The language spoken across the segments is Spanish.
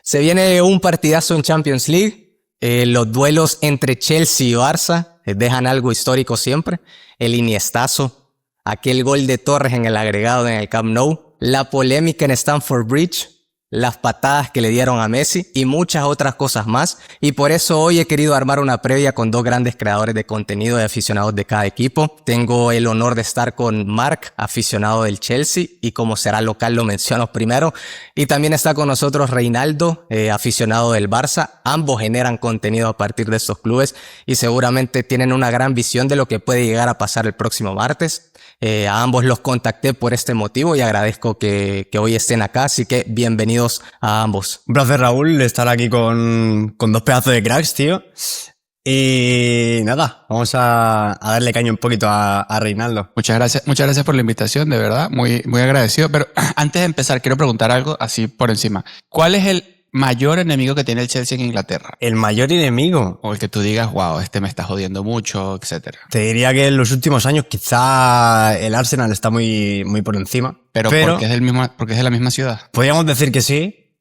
Se viene un partidazo en Champions League. Los duelos entre Chelsea y Barça dejan algo histórico siempre. El Iniestazo, aquel gol de Torres en el agregado en el Camp Nou, la polémica en Stamford Bridge, las patadas que le dieron a Messi y muchas otras cosas más. Y por eso hoy he querido armar una previa con dos grandes creadores de contenido y aficionados de cada equipo. Tengo el honor de estar con Marc, aficionado del Chelsea, y como será local lo menciono primero. Y también está con nosotros Reinaldo, aficionado del Barça. Ambos generan contenido a partir de estos clubes y seguramente tienen una gran visión de lo que puede llegar a pasar el próximo martes. A ambos los contacté por este motivo y agradezco que hoy estén acá, así que bienvenidos a ambos. Un placer, Raúl, estar aquí con dos pedazos de cracks, tío. Y nada, vamos a darle caña un poquito a Reinaldo. Muchas gracias por la invitación, de verdad, muy agradecido. Pero antes de empezar, quiero preguntar algo así por encima. ¿Cuál es el mayor enemigo que tiene el Chelsea en Inglaterra? El mayor enemigo. O el que tú digas, wow, este me está jodiendo mucho, etcétera. Te diría que en los últimos años quizá el Arsenal está muy por encima. Pero porque es de la misma ciudad. Podríamos decir que sí.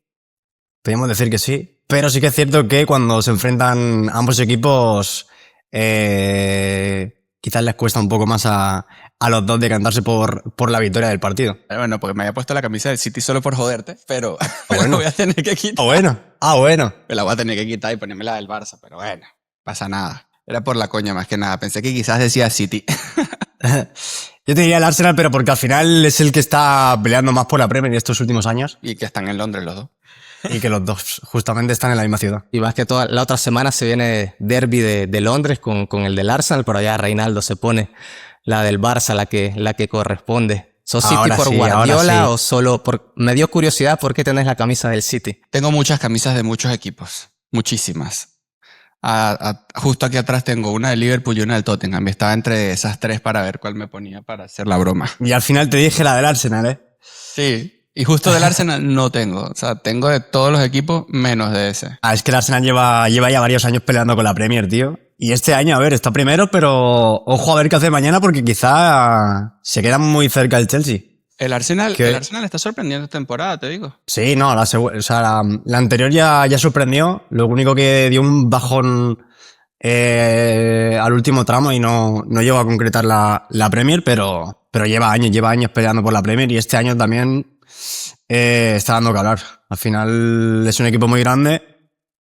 Pero sí que es cierto que cuando se enfrentan ambos equipos, quizás les cuesta un poco más a los dos decantarse por la victoria del partido. Bueno, porque me había puesto la camisa del City solo por joderte, pero me la voy a tener que quitar. Bueno. Me la voy a tener que quitar y ponerme la del Barça, pero bueno, pasa nada. Era por la coña más que nada. Pensé que quizás decía City. Yo te diría el Arsenal, pero porque al final es el que está peleando más por la Premier en estos últimos años. Y que están en Londres los dos. Y que los dos justamente están en la misma ciudad. Y más que toda la otra semana se viene derbi de Londres con el del Arsenal, pero allá Reinaldo se pone la del Barça, la que corresponde. ¿Sos City por Guardiola o solo por...? Me dio curiosidad por qué tenés la camisa del City. Tengo muchas camisas de muchos equipos. Muchísimas. Justo aquí atrás tengo una del Liverpool y una del Tottenham. Y estaba entre esas tres para ver cuál me ponía para hacer la broma. Y al final te dije la del Arsenal, ¿eh? Sí. Y justo del Arsenal no tengo. O sea, tengo de todos los equipos menos de ese. Es que el Arsenal lleva ya varios años peleando con la Premier, tío. Y este año, a ver, está primero, pero ojo a ver qué hace mañana porque quizá se queda muy cerca el Chelsea. El Arsenal está sorprendiendo esta temporada, te digo. Sí, no, la anterior ya sorprendió. Lo único que dio un bajón al último tramo y no llegó a concretar la Premier, pero lleva años peleando por la Premier y este año también está dando que hablar. Al final es un equipo muy grande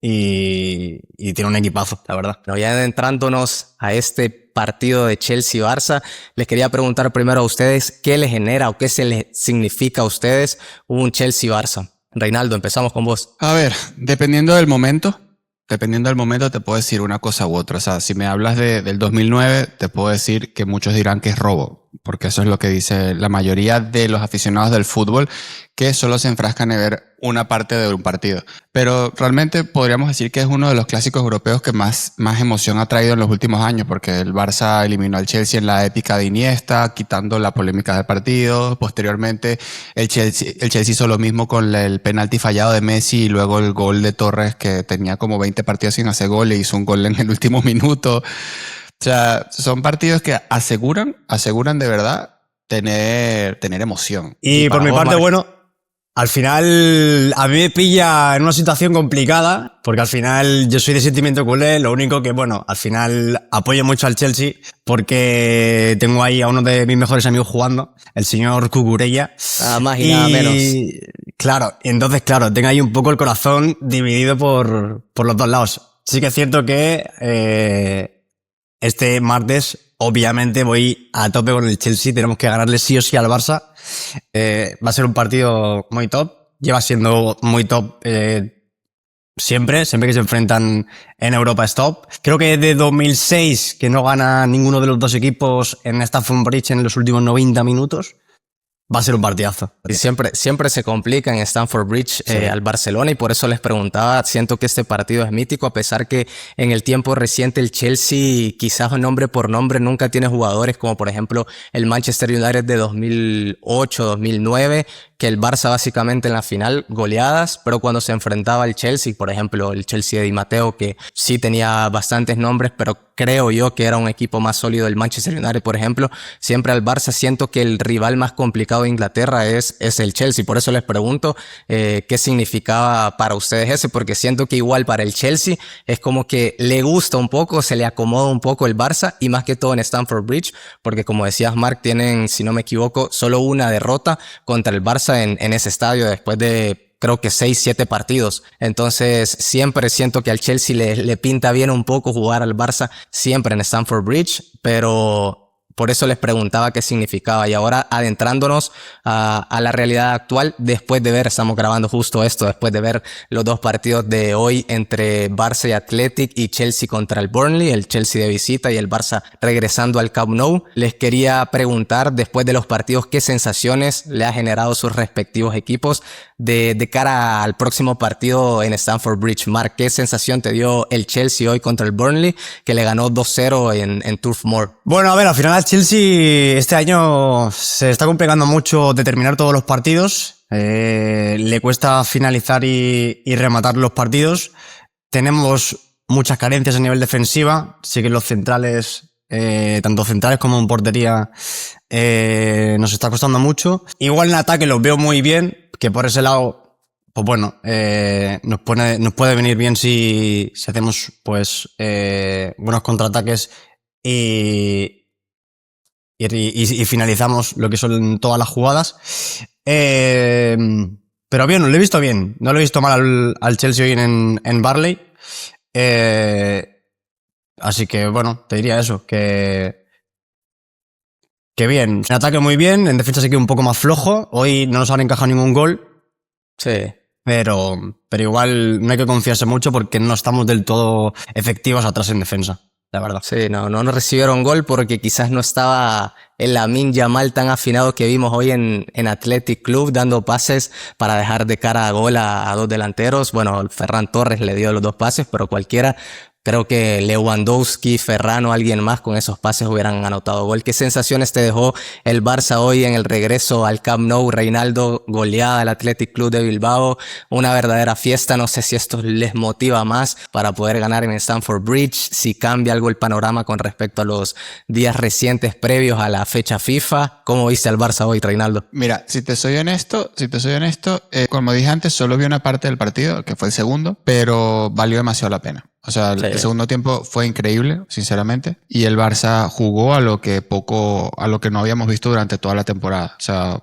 y tiene un equipazo, la verdad. Pero ya adentrándonos a este partido de Chelsea-Barça, les quería preguntar primero a ustedes qué les genera o qué se les significa a ustedes un Chelsea-Barça. Reinaldo, empezamos con vos. A ver, dependiendo del momento te puedo decir una cosa u otra. O sea, si me hablas del 2009, te puedo decir que muchos dirán que es robo, porque eso es lo que dice la mayoría de los aficionados del fútbol, que solo se enfrascan en ver una parte de un partido. Pero realmente podríamos decir que es uno de los clásicos europeos que más emoción ha traído en los últimos años, porque el Barça eliminó al Chelsea en la épica de Iniesta, quitando la polémica del partido. Posteriormente, el Chelsea hizo lo mismo con el penalti fallado de Messi y luego el gol de Torres, que tenía como 20 partidos sin hacer gol, e hizo un gol en el último minuto. O sea, son partidos que aseguran de verdad tener emoción. Y por mi parte, bueno, al final a mí me pilla en una situación complicada, porque al final yo soy de sentimiento culé, lo único que, bueno, al final apoyo mucho al Chelsea, porque tengo ahí a uno de mis mejores amigos jugando, el señor Cucurella. Nada más y nada menos. Claro, entonces, tengo ahí un poco el corazón dividido por los dos lados. Sí que es cierto que este martes, obviamente, voy a tope con el Chelsea. Tenemos que ganarle sí o sí al Barça. Va a ser un partido muy top. Lleva siendo muy top siempre que se enfrentan en Europa es top. Creo que desde 2006 que no gana ninguno de los dos equipos en Stamford Bridge en los últimos 90 minutos. Va a ser un partidazo. Y siempre se complica en Stamford Bridge al Barcelona y por eso les preguntaba, siento que este partido es mítico a pesar que en el tiempo reciente el Chelsea quizás nombre por nombre nunca tiene jugadores como por ejemplo el Manchester United de 2008, 2009 que el Barça básicamente en la final goleadas, pero cuando se enfrentaba al Chelsea, por ejemplo, el Chelsea de Di Matteo, que sí tenía bastantes nombres, pero creo yo que era un equipo más sólido del Manchester United, por ejemplo, siempre al Barça siento que el rival más complicado de Inglaterra es el Chelsea. Por eso les pregunto qué significaba para ustedes ese, porque siento que igual para el Chelsea es como que le gusta un poco, se le acomoda un poco el Barça, y más que todo en Stamford Bridge, porque como decías, Mark, tienen, si no me equivoco, solo una derrota contra el Barça en ese estadio después de creo que 6, 7 partidos. Entonces siempre siento que al Chelsea le pinta bien un poco jugar al Barça siempre en Stamford Bridge, pero por eso les preguntaba qué significaba. Y ahora adentrándonos a la realidad actual, después de ver, estamos grabando justo esto, después de ver los 2 partidos de hoy entre Barça y Athletic y Chelsea contra el Burnley, el Chelsea de visita y el Barça regresando al Camp Nou, les quería preguntar después de los partidos qué sensaciones le ha generado sus respectivos equipos de cara al próximo partido en Stamford Bridge. Mark, ¿qué sensación te dio el Chelsea hoy contra el Burnley, que le ganó 2-0 en Turf Moor? Bueno, a ver, al final al Chelsea este año se está complicando mucho determinar todos los partidos. Le cuesta finalizar y rematar los partidos. Tenemos muchas carencias a nivel defensiva. Sí que los centrales, tanto centrales como en portería, nos está costando mucho. Igual en ataque los veo muy bien, que por ese lado, pues bueno, nos puede venir bien si hacemos pues buenos contraataques y finalizamos lo que son todas las jugadas. Pero bien, lo he visto bien. No lo he visto mal al Chelsea hoy en Barley. Así que bueno, te diría eso, que bien. En ataque muy bien, en defensa sí que un poco más flojo. Hoy no nos han encajado ningún gol. Sí. Pero igual no hay que confiarse mucho porque no estamos del todo efectivos atrás en defensa, la verdad. Sí, no nos recibieron gol porque quizás no estaba el Lamine Yamal tan afinado que vimos hoy en Athletic Club, dando pases para dejar de cara a gol a 2 delanteros. Bueno, Ferran Torres le dio los 2 pases, pero cualquiera. Creo que Lewandowski, Ferran o alguien más con esos pases hubieran anotado gol. ¿Qué sensaciones te dejó el Barça hoy en el regreso al Camp Nou? Reinaldo, goleada al Athletic Club de Bilbao, una verdadera fiesta. No sé si esto les motiva más para poder ganar en Stamford Bridge, si cambia algo el panorama con respecto a los días recientes previos a la fecha FIFA. ¿Cómo viste al Barça hoy, Reinaldo? Mira, si te soy honesto, como dije antes, solo vi una parte del partido, que fue el segundo, pero valió demasiado la pena. O sea, sí. El segundo tiempo fue increíble, sinceramente. Y el Barça jugó a lo que no habíamos visto durante toda la temporada. O sea,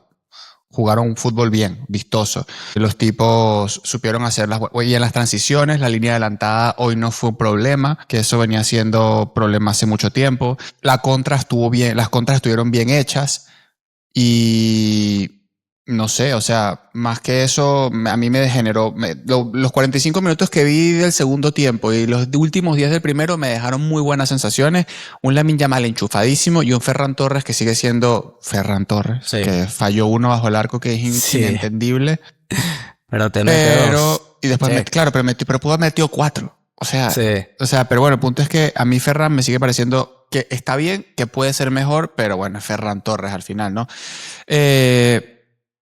jugaron un fútbol bien, vistoso. Los tipos supieron hacerlas. Y en las transiciones, la línea adelantada hoy no fue un problema, que eso venía siendo problema hace mucho tiempo. Las contras estuvieron bien hechas. Y no sé, o sea, más que eso, a mí me degeneró. Los 45 minutos que vi del segundo tiempo y los últimos 10 del primero me dejaron muy buenas sensaciones. Un Lamine Yamal enchufadísimo y un Ferran Torres que sigue siendo Ferran Torres, sí, que falló uno bajo el arco que es inentendible. Pero te mete 2. Y después, sí, pero pudo haber metido 4. O sea, pero bueno, el punto es que a mí Ferran me sigue pareciendo que está bien, que puede ser mejor, pero bueno, es Ferran Torres al final, ¿no?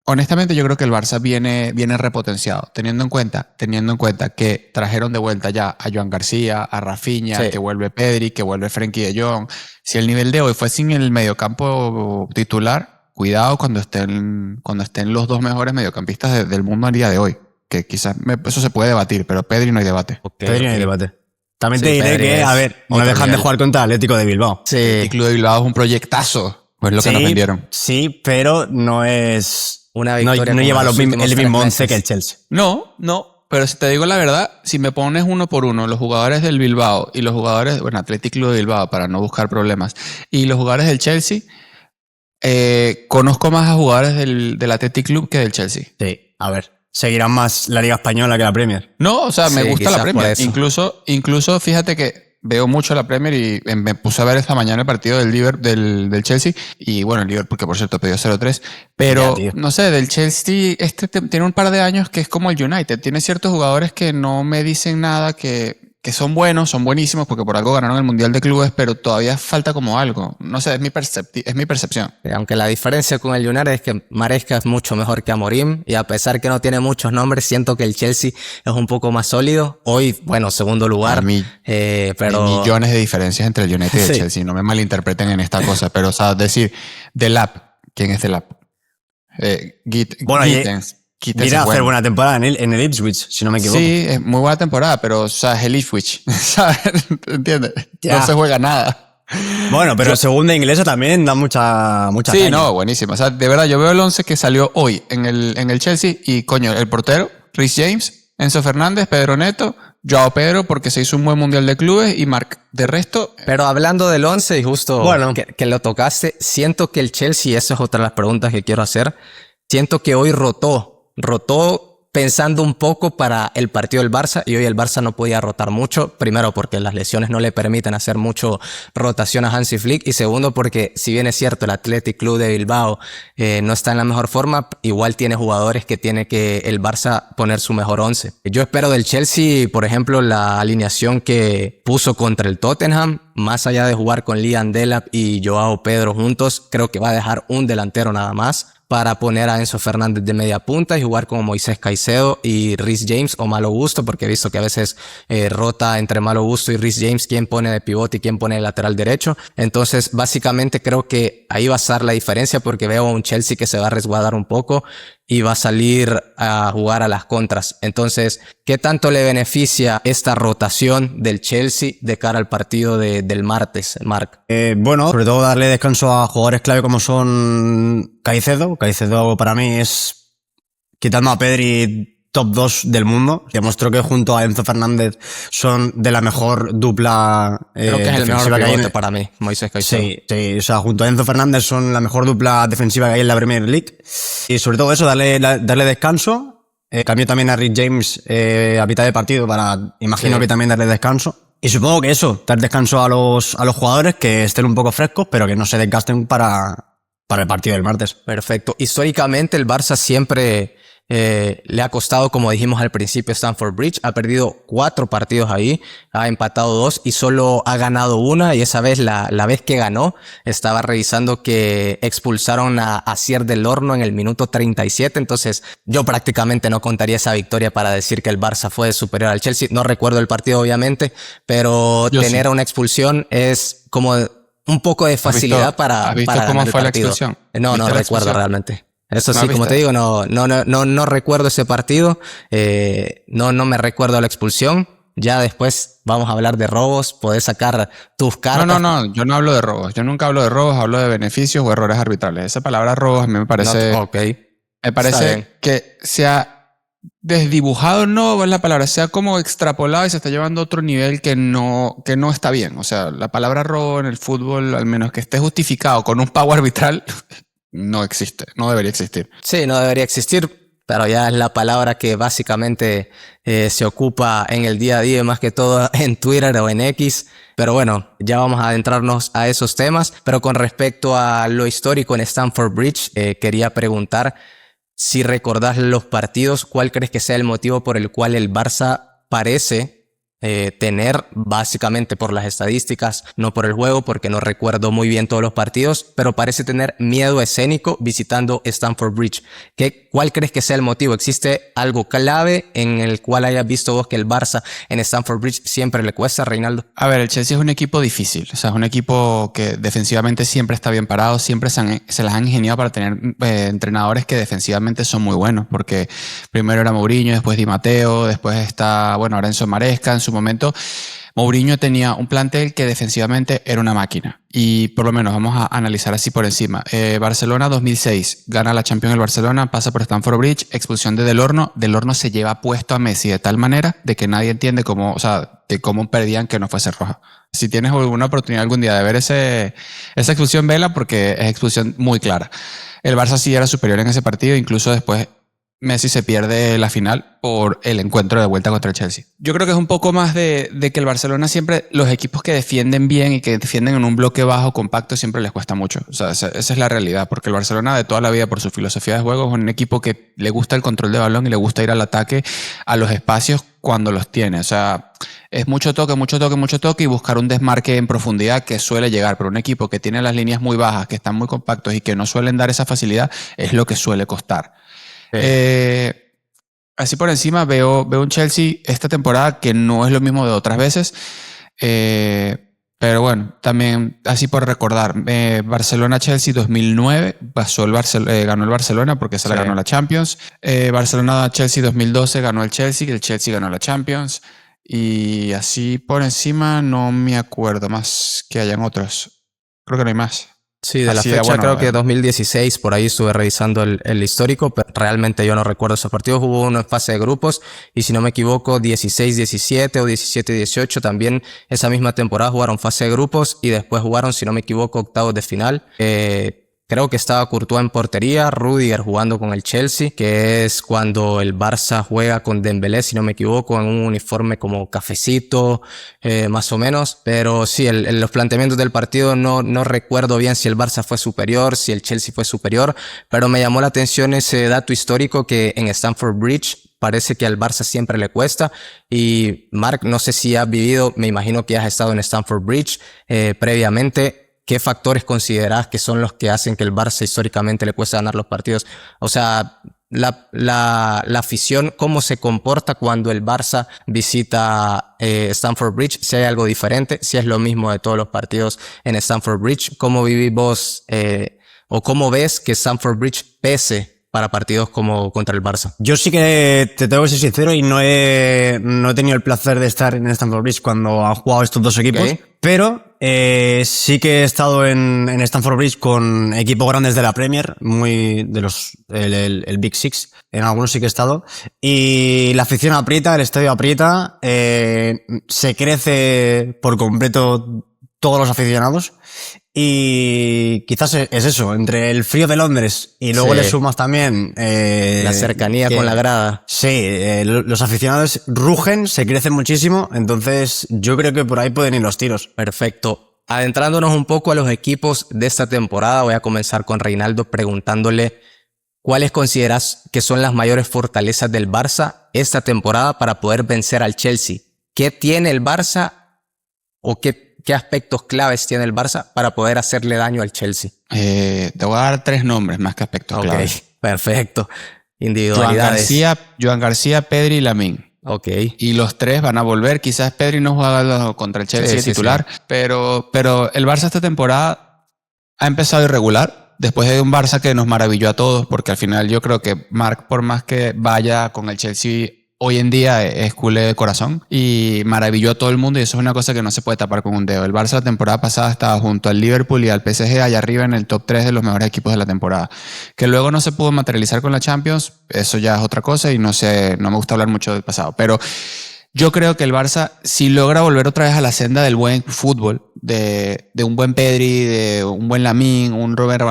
Honestamente, yo creo que el Barça viene repotenciado, teniendo en cuenta que trajeron de vuelta ya a Joan García, a Rafinha, sí, que vuelve Pedri, que vuelve Frenkie de Jong. Si el nivel de hoy fue sin el mediocampo titular, cuidado cuando estén los 2 mejores mediocampistas del mundo al día de hoy. Que quizás eso se puede debatir, pero Pedri no hay debate. Pedri no hay debate. También te diré que, a ver, no dejan de jugar contra el Atlético de Bilbao. Sí. El Atlético de Bilbao es un proyectazo. Pues lo que nos vendieron. Sí, pero no es... Una victoria no lleva el mismo 11 que el Chelsea. No, pero si te digo la verdad, si me pones uno por uno, los jugadores del Bilbao y los jugadores, bueno, Athletic Club de Bilbao para no buscar problemas, y los jugadores del Chelsea, conozco más a jugadores del Athletic Club que del Chelsea. Sí, a ver, seguirán más la Liga Española que la Premier. No, o sea, me gusta la Premier. Incluso fíjate que veo mucho la Premier y me puse a ver esta mañana el partido del Chelsea y bueno, el Liverpool, que por cierto perdió 0-3, pero ya, no sé, del Chelsea tiene un par de años que es como el United, tiene ciertos jugadores que no me dicen nada, que que son buenos, son buenísimos porque por algo ganaron el Mundial de Clubes, pero todavía falta como algo. No sé, es mi percepción. Aunque la diferencia con el United es que Maresca es mucho mejor que Amorim y a pesar que no tiene muchos nombres, siento que el Chelsea es un poco más sólido. Hoy, bueno, segundo lugar, pero... Hay millones de diferencias entre el United y el Chelsea, no me malinterpreten en esta cosa, pero o sea, decir, Delap, ¿quién es Delap? Gittens. Viene a hacer buena temporada en el Ipswich, si no me equivoco. Sí, es muy buena temporada, pero o sea, es el Ipswich, ¿sabes? ¿Entiendes? Ya. No se juega nada. Bueno, pero segunda inglesa también da mucha Sí, caña. no, buenísimo. O sea, de verdad, yo veo el 11 que salió hoy en el Chelsea y, coño, el portero, Reece James, Enzo Fernández, Pedro Neto, Joao Pedro, porque se hizo un buen Mundial de Clubes, y Marc. De resto... Pero hablando del 11 y justo que lo tocaste, siento que el Chelsea, esa es otra de las preguntas que quiero hacer, siento que hoy rotó pensando un poco para el partido del Barça y hoy el Barça no podía rotar mucho. Primero porque las lesiones no le permiten hacer mucho rotación a Hansi Flick y segundo porque si bien es cierto el Athletic Club de Bilbao no está en la mejor forma, igual tiene jugadores que tiene que el Barça poner su mejor 11. Yo espero del Chelsea, por ejemplo, la alineación que puso contra el Tottenham, más allá de jugar con Liam Delap y Joao Pedro juntos, creo que va a dejar un delantero nada más para poner a Enzo Fernández de media punta y jugar con Moisés Caicedo y Reece James o Malo Gusto, porque he visto que a veces rota entre Malo Gusto y Reece James quién pone de pivote y quién pone de lateral derecho. Entonces, básicamente creo que ahí va a estar la diferencia porque veo a un Chelsea que se va a resguardar un poco y va a salir a jugar a las contras. Entonces, ¿qué tanto le beneficia esta rotación del Chelsea de cara al partido del martes, Marc? Bueno, sobre todo darle descanso a jugadores clave como son Caicedo. Caicedo para mí es, quitando a Pedri, top 2 del mundo. Demostró que junto a Enzo Fernández son de la mejor dupla creo que es el mejor pivote para mí, Moisés Caicedo. Sí, o sea, junto a Enzo Fernández son la mejor dupla defensiva que hay en la Premier League. Y sobre todo eso, darle descanso. Cambió también a Reece James a mitad de partido para, imagino que también darle descanso. Y supongo que eso, dar descanso a los jugadores que estén un poco frescos, pero que no se desgasten para el partido del martes. Perfecto. Históricamente el Barça siempre le ha costado, como dijimos al principio, Stamford Bridge. Ha perdido 4 partidos ahí, ha empatado 2 y solo ha ganado 1. Y esa vez, la vez que ganó, estaba revisando que expulsaron a Asier del Horno en el minuto 37. Entonces, yo prácticamente no contaría esa victoria para decir que el Barça fue superior al Chelsea. No recuerdo el partido, obviamente, pero yo tener una expulsión es como un poco de facilidad para ¿Has visto para cómo ganar fue el la partido. expulsión? No ¿Viste la recuerdo expulsión? realmente. Eso ¿No sí, has como visto? te digo, no recuerdo ese partido. No me recuerdo la expulsión. Ya después vamos a hablar de robos. Podés sacar tus cartas. No, yo no hablo de robos. Yo nunca hablo de robos, hablo de beneficios o errores arbitrales. Esa palabra robos a mí me parece... Ok. Me Está parece bien. que se ha desdibujado, no es la palabra, se ha como extrapolado y se está llevando a otro nivel que no está bien. O sea, la palabra robo en el fútbol, al menos que esté justificado con un pago arbitral, no existe, no debería existir. Sí, no debería existir, pero ya es la palabra que básicamente se ocupa en el día a día, más que todo en Twitter o en X. Pero bueno, ya vamos a adentrarnos a esos temas. Pero con respecto a lo histórico en Stamford Bridge, quería preguntar si recordás los partidos, ¿cuál crees que sea el motivo por el cual el Barça parece tener, básicamente por las estadísticas, no por el juego, porque no recuerdo muy bien todos los partidos, pero parece tener miedo escénico visitando Stamford Bridge? ¿Cuál crees que sea el motivo? ¿Existe algo clave en el cual hayas visto vos que el Barça en Stamford Bridge siempre le cuesta, Reinaldo? A ver, el Chelsea es un equipo difícil, o sea, es un equipo que defensivamente siempre está bien parado, siempre se las han ingeniado para tener entrenadores que defensivamente son muy buenos, porque primero era Mourinho, después Di Matteo, después está, bueno, ahora Enzo Maresca. En su momento, Mourinho tenía un plantel que defensivamente era una máquina. Y por lo menos vamos a analizar así por encima. Barcelona 2006, gana la Champions el Barcelona, pasa por Stamford Bridge, expulsión de Del Horno. Del Horno se lleva puesto a Messi de tal manera de que nadie entiende cómo, o sea, de cómo perdían que no fuese roja. Si tienes alguna oportunidad algún día de ver esa expulsión, vela, porque es expulsión muy clara. El Barça sí era superior en ese partido, incluso después Messi se pierde la final por el encuentro de vuelta contra el Chelsea. Yo creo que es un poco más de que el Barcelona siempre, los equipos que defienden bien y que defienden en un bloque bajo, compacto, siempre les cuesta mucho. O sea, esa es la realidad, porque el Barcelona de toda la vida, por su filosofía de juego, es un equipo que le gusta el control de balón y le gusta ir al ataque a los espacios cuando los tiene. O sea, Es mucho toque, mucho toque, mucho toque y buscar un desmarque en profundidad que suele llegar. Pero un equipo que tiene las líneas muy bajas, que están muy compactos y que no suelen dar esa facilidad, es lo que suele costar. Así por encima veo un Chelsea esta temporada que no es lo mismo de otras veces. Pero bueno, también así por recordar, Barcelona-Chelsea 2009, ganó el Barcelona porque se la ganó la Champions. Barcelona-Chelsea 2012 ganó el Chelsea ganó la Champions. Y así por encima no me acuerdo más que hayan otros. Creo que no hay más. Sí, de la fecha creo que 2016, por ahí estuve revisando el histórico, pero realmente yo no recuerdo esos partidos. Hubo uno en fase de grupos y si no me equivoco 16-17 o 17-18 también esa misma temporada jugaron fase de grupos y después jugaron, si no me equivoco, octavos de final. Creo que estaba Courtois en portería, Rudiger jugando con el Chelsea, que es cuando el Barça juega con Dembélé, si no me equivoco, en un uniforme como cafecito, más o menos. Pero sí, los planteamientos del partido no recuerdo bien si el Barça fue superior, si el Chelsea fue superior, pero me llamó la atención ese dato histórico que en Stamford Bridge parece que al Barça siempre le cuesta. Y Marc, no sé si has vivido, me imagino que has estado en Stamford Bridge previamente. ¿Qué factores considerás que son los que hacen que el Barça históricamente le cueste ganar los partidos? O sea, la afición, ¿cómo se comporta cuando el Barça visita Stamford Bridge? Si hay algo diferente, si es lo mismo de todos los partidos en Stamford Bridge. ¿Cómo vivís vos o cómo ves que Stamford Bridge pese para partidos como contra el Barça? Yo sí que te tengo que ser sincero y no he tenido el placer de estar en Stamford Bridge cuando han jugado estos dos equipos, pero sí que he estado en Stamford Bridge con equipos grandes de la Premier, muy de el Big Six, en algunos sí que he estado, y la afición aprieta, el estadio aprieta, se crece por completo todos los aficionados. Y quizás es eso, entre el frío de Londres y luego le sumas también la cercanía con la grada. Sí, los aficionados rugen, se crecen muchísimo, entonces yo creo que por ahí pueden ir los tiros. Perfecto. Adentrándonos un poco a los equipos de esta temporada, voy a comenzar con Reinaldo preguntándole ¿cuáles consideras que son las mayores fortalezas del Barça esta temporada para poder vencer al Chelsea? ¿Qué tiene el Barça o qué aspectos claves tiene el Barça para poder hacerle daño al Chelsea? Te voy a dar 3 nombres más que aspectos claves. Perfecto. Individualidades. Joan García, Pedri y Lamine. Ok. Y los 3 van a volver. Quizás Pedri no juega contra el Chelsea de titular, sí. Pero el Barça esta temporada ha empezado irregular. Después de un Barça que nos maravilló a todos, porque al final yo creo que Marc, por más que vaya con el Chelsea, hoy en día es culé de corazón y maravilló a todo el mundo y eso es una cosa que no se puede tapar con un dedo. El Barça la temporada pasada estaba junto al Liverpool y al PSG allá arriba en el top 3 de los mejores equipos de la temporada. Que luego no se pudo materializar con la Champions, eso ya es otra cosa y no me gusta hablar mucho del pasado. Pero yo creo que el Barça, si logra volver otra vez a la senda del buen fútbol, de un buen Pedri, de un buen Lamine, un Robert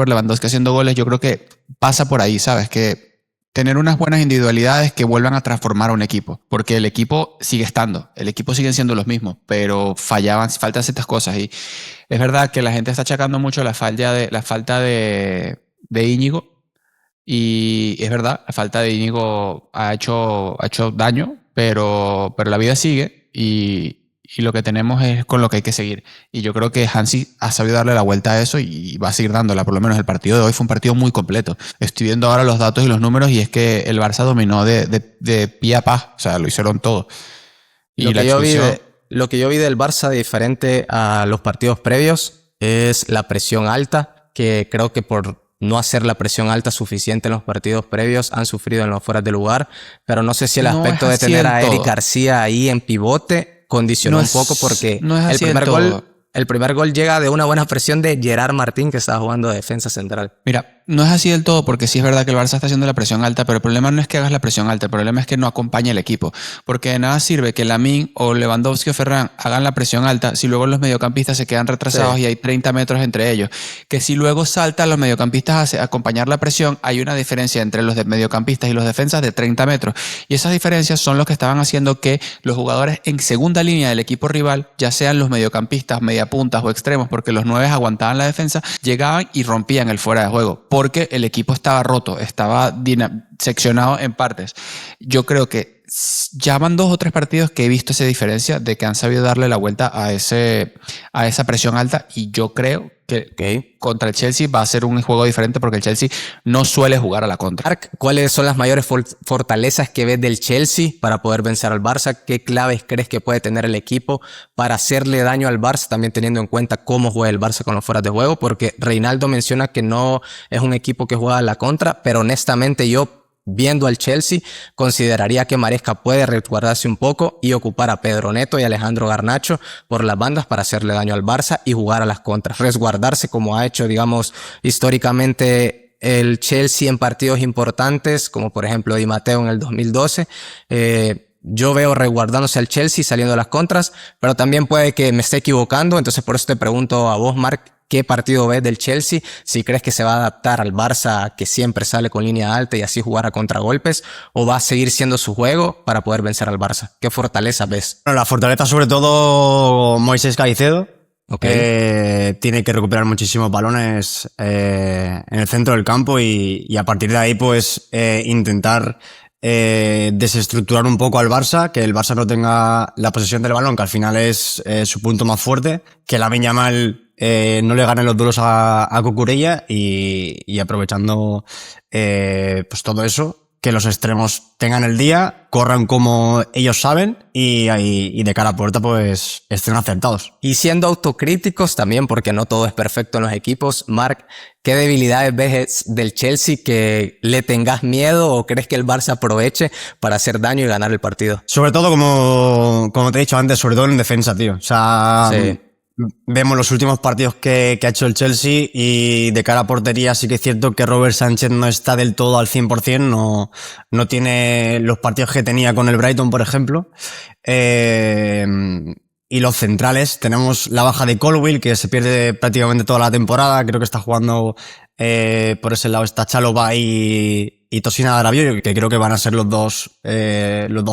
Lewandowski haciendo goles, yo creo que pasa por ahí, ¿sabes? Que tener unas buenas individualidades que vuelvan a transformar a un equipo, porque el equipo sigue estando, el equipo siguen siendo los mismos, pero faltan ciertas cosas y es verdad que la gente está achacando mucho la falta de Íñigo y es verdad, la falta de Íñigo ha hecho daño, pero la vida sigue y lo que tenemos es con lo que hay que seguir. Y yo creo que Hansi ha sabido darle la vuelta a eso y va a seguir dándola. Por lo menos el partido de hoy fue un partido muy completo. Estoy viendo ahora los datos y los números y es que el Barça dominó de pie a pa. O sea, lo hicieron todo. Y lo que yo vi del Barça diferente a los partidos previos es la presión alta, que creo que por no hacer la presión alta suficiente en los partidos previos han sufrido en los fueras de lugar. Pero no sé si el aspecto de tener a Eric García ahí en pivote condicionó un poco porque el primer gol llega de una buena presión de Gerard Martín que estaba jugando de defensa central. Mira, no es así del todo porque sí es verdad que el Barça está haciendo la presión alta, pero el problema no es que hagas la presión alta, el problema es que no acompañe el equipo. Porque de nada sirve que Lamine o Lewandowski o Ferran hagan la presión alta si luego los mediocampistas se quedan retrasados y hay 30 metros entre ellos. Que si luego saltan los mediocampistas a acompañar la presión, hay una diferencia entre los mediocampistas y los defensas de 30 metros. Y esas diferencias son los que estaban haciendo que los jugadores en segunda línea del equipo rival, ya sean los mediocampistas, mediapuntas o extremos, porque los 9 aguantaban la defensa, llegaban y rompían el fuera de juego. Porque el equipo estaba roto, estaba seccionado en partes. Yo creo que ya van 2 o 3 partidos que he visto esa diferencia de que han sabido darle la vuelta a esa presión alta, y yo creo que contra el Chelsea va a ser un juego diferente porque el Chelsea no suele jugar a la contra. Marc, ¿cuáles son las mayores fortalezas que ves del Chelsea para poder vencer al Barça? ¿Qué claves crees que puede tener el equipo para hacerle daño al Barça, también teniendo en cuenta cómo juega el Barça con los fueras de juego? Porque Reinaldo menciona que no es un equipo que juega a la contra, pero honestamente yo, viendo al Chelsea, consideraría que Maresca puede resguardarse un poco y ocupar a Pedro Neto y Alejandro Garnacho por las bandas para hacerle daño al Barça y jugar a las contras. Resguardarse como ha hecho, digamos, históricamente el Chelsea en partidos importantes, como por ejemplo Di Matteo en el 2012. Yo veo resguardándose al Chelsea saliendo a las contras, pero también puede que me esté equivocando. Entonces por eso te pregunto a vos, Marc, ¿qué partido ves del Chelsea? Si crees que se va a adaptar al Barça, que siempre sale con línea alta y así jugar a contragolpes, o va a seguir siendo su juego para poder vencer al Barça. ¿Qué fortaleza ves? Bueno, la fortaleza sobre todo Moisés Caicedo. Okay. Tiene que recuperar muchísimos balones en el centro del campo y a partir de ahí pues intentar desestructurar un poco al Barça, que el Barça no tenga la posesión del balón, que al final es su punto más fuerte, que Lamine Yamal no le gane los duelos a Cucurella y aprovechando pues todo eso, que los extremos tengan el día, corran como ellos saben y de cara a puerta pues estén acertados. Y siendo autocríticos también, porque no todo es perfecto en los equipos, Marc, ¿qué debilidades ves del Chelsea que le tengas miedo o crees que el Barça aproveche para hacer daño y ganar el partido? Sobre todo, como te he dicho antes, sobre todo en defensa, tío. O sea, sí. Vemos los últimos partidos que ha hecho el Chelsea y de cara a portería sí que es cierto que Robert Sánchez no está del todo al 100%, no tiene los partidos que tenía con el Brighton, por ejemplo. Y los centrales, tenemos la baja de Colwill, que se pierde prácticamente toda la temporada. Creo que está jugando por ese lado está Chalobah y Tosin Adarabioyo, que creo que van a ser los dos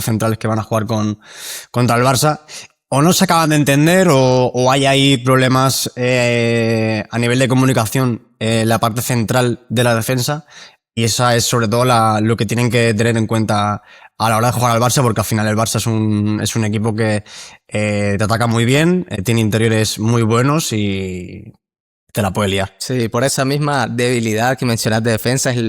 centrales que van a jugar contra el Barça. O no se acaban de entender o hay ahí problemas a nivel de comunicación en la parte central de la defensa, y esa es sobre todo lo que tienen que tener en cuenta a la hora de jugar al Barça, porque al final el Barça es un equipo que te ataca muy bien, tiene interiores muy buenos y te la puede liar. Sí, por esa misma debilidad que mencionas de defensa es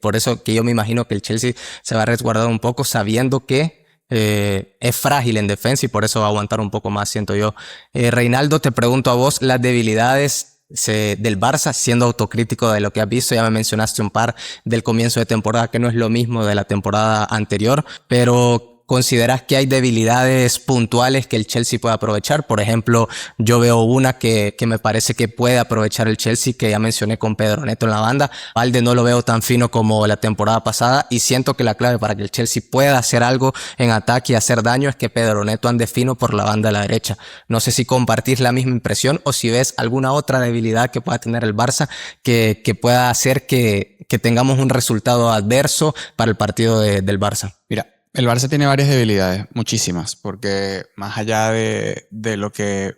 por eso que yo me imagino que el Chelsea se va a resguardar un poco sabiendo que es frágil en defensa y por eso va a aguantar un poco más, siento yo. Reinaldo, te pregunto a vos las debilidades del Barça, siendo autocrítico de lo que has visto. Ya me mencionaste un par del comienzo de temporada, que no es lo mismo de la temporada anterior, pero ¿consideras que hay debilidades puntuales que el Chelsea puede aprovechar? Por ejemplo, yo veo una que me parece que puede aprovechar el Chelsea, que ya mencioné con Pedro Neto en la banda. Valde no lo veo tan fino como la temporada pasada y siento que la clave para que el Chelsea pueda hacer algo en ataque y hacer daño es que Pedro Neto ande fino por la banda a la derecha. No sé si compartís la misma impresión o si ves alguna otra debilidad que pueda tener el Barça que pueda hacer que tengamos un resultado adverso para el partido del Barça. Mira, el Barça tiene varias debilidades, muchísimas, porque más allá de lo que...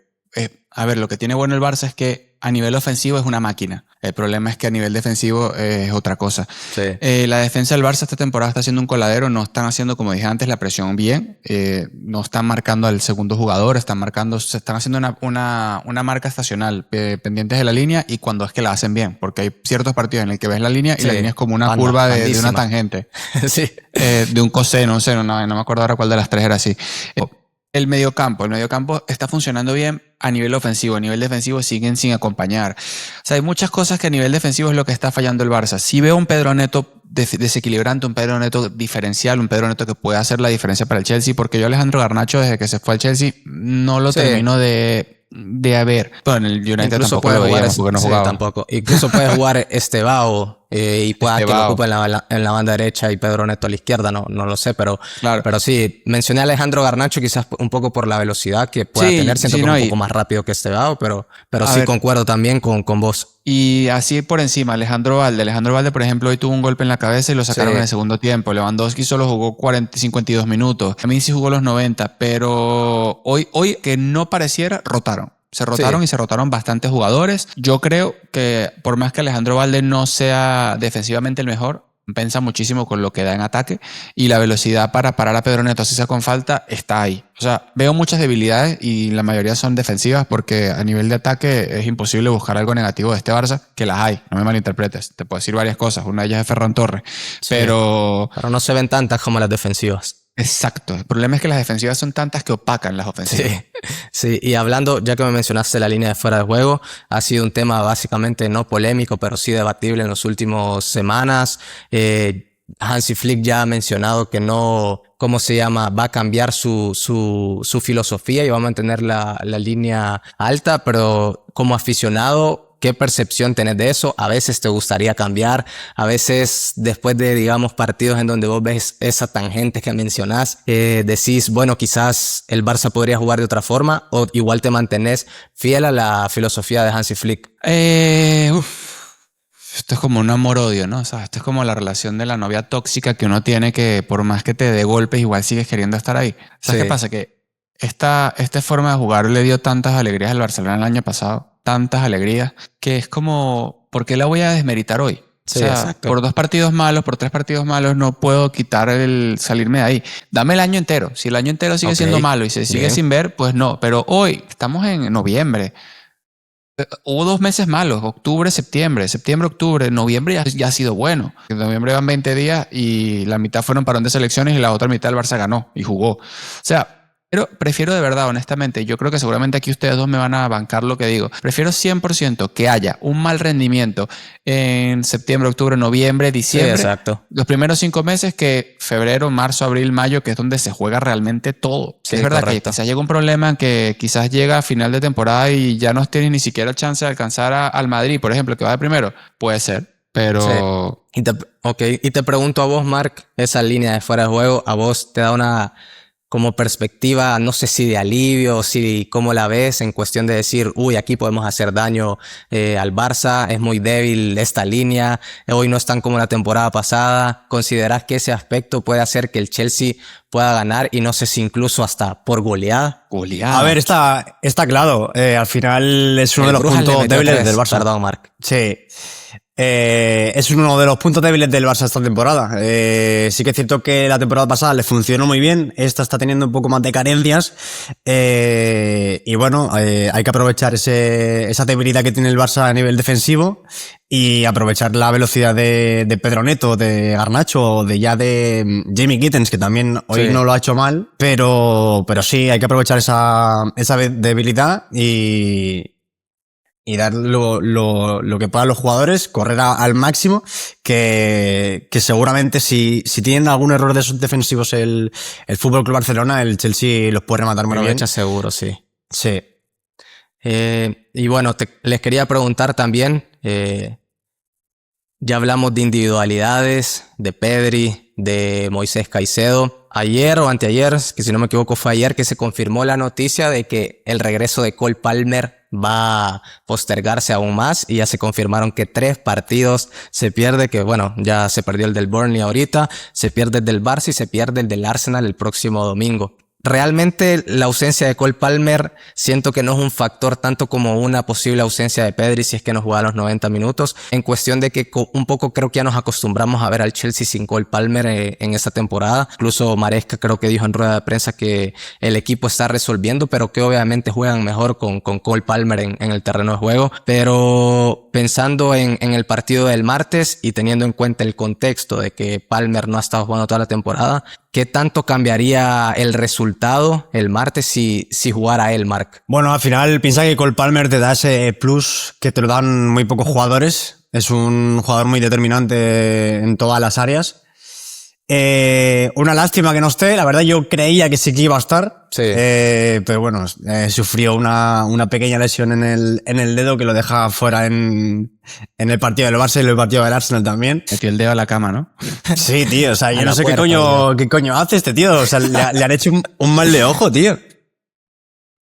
lo que tiene bueno el Barça es que a nivel ofensivo es una máquina. El problema es que a nivel defensivo es otra cosa. Sí. La defensa del Barça esta temporada está haciendo un coladero, no están haciendo, como dije antes, la presión bien, no están marcando al segundo jugador, se están haciendo una marca estacional, pendientes de la línea, y cuando es que la hacen bien, porque hay ciertos partidos en los que ves la línea y la línea es como una curva de una tangente. Sí. De un coseno, no me acuerdo ahora cuál de las tres era así. El mediocampo está funcionando bien a nivel ofensivo, a nivel defensivo siguen sin acompañar. O sea, hay muchas cosas que a nivel defensivo es lo que está fallando el Barça. Si veo un Pedro Neto desequilibrante, un Pedro Neto diferencial, un Pedro Neto que puede hacer la diferencia para el Chelsea, porque yo Alejandro Garnacho desde que se fue al Chelsea no lo termino de haber. Bueno, en el United incluso tampoco lo veíamos porque no jugaba. Tampoco. Incluso puede jugar Estebao y pueda que lo ocupe en la banda derecha y Pedro Neto a la izquierda, no lo sé, pero sí, mencioné a Alejandro Garnacho quizás un poco por la velocidad que pueda tener, siento que es un poco más rápido que Estebao, pero sí concuerdo también con vos. Y así por encima, Alejandro Valde, por ejemplo, hoy tuvo un golpe en la cabeza y lo sacaron en el segundo tiempo. Lewandowski solo jugó 52 minutos. A mí sí jugó los 90, pero hoy que no pareciera, rotaron. Se rotaron y se rotaron bastantes jugadores. Yo creo que por más que Alejandro Valde no sea defensivamente el mejor, compensa muchísimo con lo que da en ataque, y la velocidad para parar a Pedro Neto si sea con falta está ahí. O sea, veo muchas debilidades y la mayoría son defensivas, porque a nivel de ataque es imposible buscar algo negativo de este Barça, que las hay, no me malinterpretes. Te puedo decir varias cosas, una de ellas es Ferran Torres, Sí, pero no se ven tantas como las defensivas. exacto. El problema es que las defensivas son tantas que opacan las ofensivas. Sí, sí, y hablando, ya que me mencionaste la línea de fuera de juego, ha sido un tema básicamente no polémico, pero sí debatible en las últimas semanas. Hansi Flick ya ha mencionado que no, ¿cómo se llama? Va a cambiar su filosofía y va a mantener la línea alta, pero como aficionado, ¿qué percepción tenés de eso? A veces te gustaría cambiar, a veces después de, digamos, partidos en donde vos ves esa tangente que mencionás, decís, bueno, quizás el Barça podría jugar de otra forma, o igual te mantenés fiel a la filosofía de Hansi Flick. Esto es como un amor-odio, ¿no? O sea, esto es como la relación de la novia tóxica que uno tiene, que por más que te dé golpes, igual sigues queriendo estar ahí. ¿Sabes Sí. qué pasa? Que esta forma de jugar le dio tantas alegrías al Barcelona el año pasado, tantas alegrías, que es como, ¿por qué la voy a desmeritar hoy? Sí, O sea, exacto. por 2 partidos malos, por 3 partidos malos, no puedo quitar el salirme de ahí. Dame el año entero. Si el año entero sigue Ok, siendo malo y se sigue bien. sin ver, pues no. Pero hoy, estamos en noviembre. Hubo 2 meses malos, octubre, septiembre, octubre, noviembre ya ha sido bueno. En noviembre van 20 días y la mitad fueron parón de selecciones y la otra mitad el Barça ganó y jugó. O sea, pero prefiero de verdad, honestamente, yo creo que seguramente aquí ustedes dos me van a bancar lo que digo. Prefiero 100% que haya un mal rendimiento en septiembre, octubre, noviembre, Sí, diciembre. exacto. Los primeros 5 meses, que febrero, marzo, abril, mayo, que es donde se juega realmente todo. Sí, Es verdad correcto. que quizás llega un problema en que quizás llega a final de temporada y ya no tienes ni siquiera el chance de alcanzar al Madrid, por ejemplo, que va de primero. Puede ser, pero Sí. Y te pregunto a vos, Marc, esa línea de fuera de juego, ¿a vos te da una como perspectiva, no sé si de alivio o si cómo la ves en cuestión de decir, uy, aquí podemos hacer daño al Barça, es muy débil esta línea, hoy no están como la temporada pasada? ¿Considerás que ese aspecto puede hacer que el Chelsea pueda ganar y no sé si incluso hasta por goleada? goleada. A ver, está claro. Al final es uno de El los Brujas le puntos metió débiles 3, del Barça. perdón, Marc. Sí. Es uno de los puntos débiles del Barça esta temporada. Sí que es cierto que la temporada pasada le funcionó muy bien. Esta está teniendo un poco más de carencias. Y bueno, hay que aprovechar esa debilidad que tiene el Barça a nivel defensivo y aprovechar la velocidad de Pedro Neto, de Garnacho, de Jamie Gittens, que también hoy Sí. no lo ha hecho mal. Pero sí, hay que aprovechar esa debilidad y dar lo que puedan los jugadores, correr al máximo, que seguramente si tienen algún error de esos defensivos el Fútbol Club Barcelona, el Chelsea los puede rematar muy bien. Aprovecha seguro, sí. Sí. Y bueno, les quería preguntar también, ya hablamos de individualidades, de Pedri, de Moisés Caicedo. Ayer o anteayer, que si no me equivoco fue ayer, que se confirmó la noticia de que el regreso de Cole Palmer va a postergarse aún más y ya se confirmaron que 3 partidos se pierde, que bueno, ya se perdió el del Burnley ahorita, se pierde el del Barça y se pierde el del Arsenal el próximo domingo. Realmente la ausencia de Cole Palmer siento que no es un factor tanto como una posible ausencia de Pedri si es que no juega los 90 minutos, en cuestión de que un poco creo que ya nos acostumbramos a ver al Chelsea sin Cole Palmer en esta temporada. Incluso Maresca creo que dijo en rueda de prensa que el equipo está resolviendo, pero que obviamente juegan mejor con Cole Palmer en el terreno de juego. Pero pensando en el partido del martes y teniendo en cuenta el contexto de que Palmer no ha estado jugando toda la temporada, ¿qué tanto cambiaría el resultado el martes si jugara él, Marc? Bueno, al final piensa que Cole Palmer te da ese plus que te lo dan muy pocos jugadores. Es un jugador muy determinante en todas las áreas. Una lástima que no esté. La verdad yo creía que sí que iba a estar. Sí. Pero bueno, sufrió una pequeña lesión en el dedo que lo deja fuera en el partido del Barça y el partido del Arsenal también. Metió el dedo a la cama, ¿no? Sí, tío. O sea, yo A no la sé puerta, qué coño hace este tío. O sea, le han hecho un mal de ojo, tío.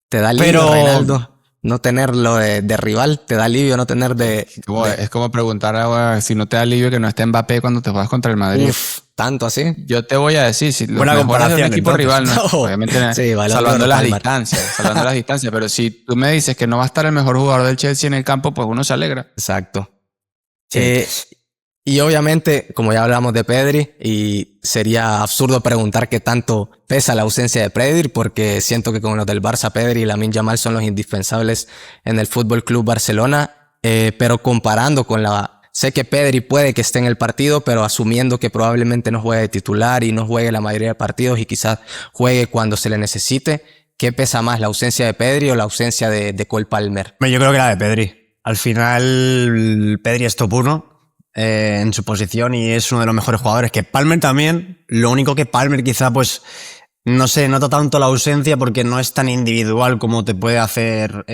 ¿Te da alivio, Pero- Reinaldo, no tenerlo de rival? ¿Te da alivio no tener Es como preguntar ahora si no te da alivio que no esté Mbappé cuando te juegas contra el Madrid. Uf, tanto así? Yo te voy a decir, si los Buena mejores de un comparación, equipo entonces. rival, no, No. obviamente Sí, Balón de salvando Oro, las Palmer. distancias, pero si tú me dices que no va a estar el mejor jugador del Chelsea en el campo, pues uno se alegra. Exacto. Sí. Y obviamente, como ya hablamos de Pedri, y sería absurdo preguntar qué tanto pesa la ausencia de Pedri, porque siento que con los del Barça, Pedri y Lamine Yamal son los indispensables en el Fútbol Club Barcelona, pero comparando con sé que Pedri puede que esté en el partido, pero asumiendo que probablemente no juegue de titular y no juegue la mayoría de partidos y quizás juegue cuando se le necesite, ¿qué pesa más, la ausencia de Pedri o la ausencia de Cole Palmer? Yo creo que la de Pedri. Al final, Pedri es top 1 en su posición y es uno de los mejores jugadores. Que Palmer también, lo único que Palmer quizá pues no se nota tanto la ausencia porque no es tan individual como te puede hacer, o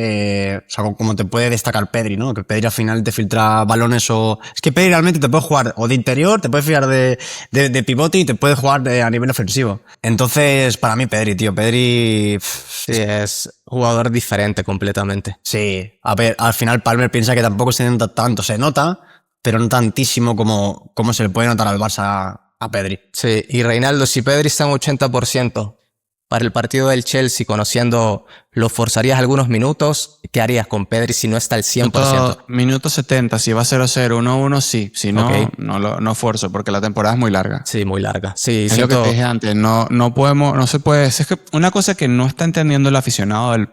sea, como te puede destacar Pedri, ¿no? Que Pedri al final te filtra balones o... Es que Pedri realmente te puede jugar o de interior, te puede fijar de pivote y te puede jugar a nivel ofensivo. Entonces, para mí Pedri, tío, Pedri... Sí, es jugador diferente completamente. Sí, a ver, al final Palmer piensa que tampoco se nota tanto, se nota, pero no tantísimo como se le puede notar al Barça a Pedri. Sí, y Reinaldo, si Pedri está en 80% para el partido del Chelsea, conociendo, ¿lo forzarías algunos minutos? ¿Qué harías con Pedri si no está al 100%? Minuto 70, si va 0-0, 1-1, sí. Si no, Ok. no forzo, porque la temporada es muy larga. Sí, muy larga. Sí, Es lo que te dije antes, no se puede. Es que una cosa que no está entendiendo el aficionado del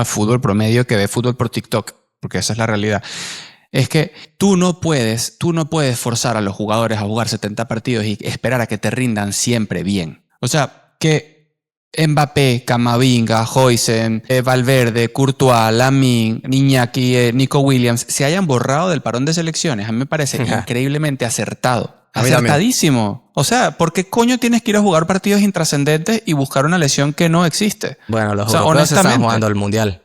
fútbol promedio que ve fútbol por TikTok, porque esa es la realidad, es que tú no puedes forzar a los jugadores a jugar 70 partidos y esperar a que te rindan siempre bien. O sea, que Mbappé, Camavinga, Huijsen, Valverde, Courtois, Lamine, Iñaki, Nico Williams se hayan borrado del parón de selecciones. A mí me parece increíblemente acertado. A mí también. Acertadísimo. O sea, ¿por qué coño tienes que ir a jugar partidos intrascendentes y buscar una lesión que no existe? Bueno, los O sea, europeos están honestamente. jugando el Mundial.